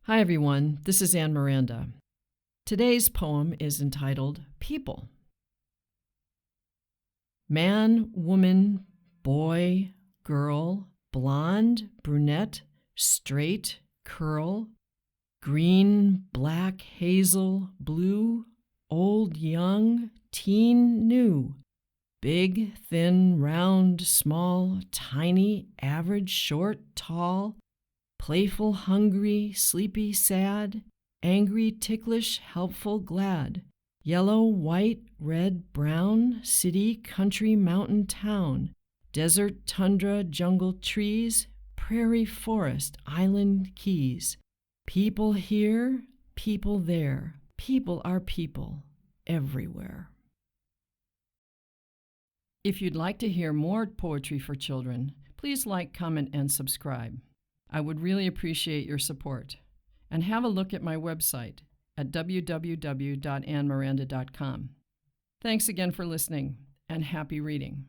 Hi everyone, this is Anne Miranda. Today's poem is entitled People. Man, woman, boy, girl, blonde, brunette, straight, curl, green, black, hazel, blue, old, young, teen, new, big, thin, round, small, tiny, average, short, tall, playful, hungry, sleepy, sad, angry, ticklish, helpful, glad, yellow, white, red, brown, city, country, mountain, town, desert, tundra, jungle, trees, prairie, forest, island, keys. People here, people there. People are people everywhere. If you'd like to hear more poetry for children, please like, comment, and subscribe. I would really appreciate your support. And have a look at my website at www.annemiranda.com. Thanks again for listening, and happy reading.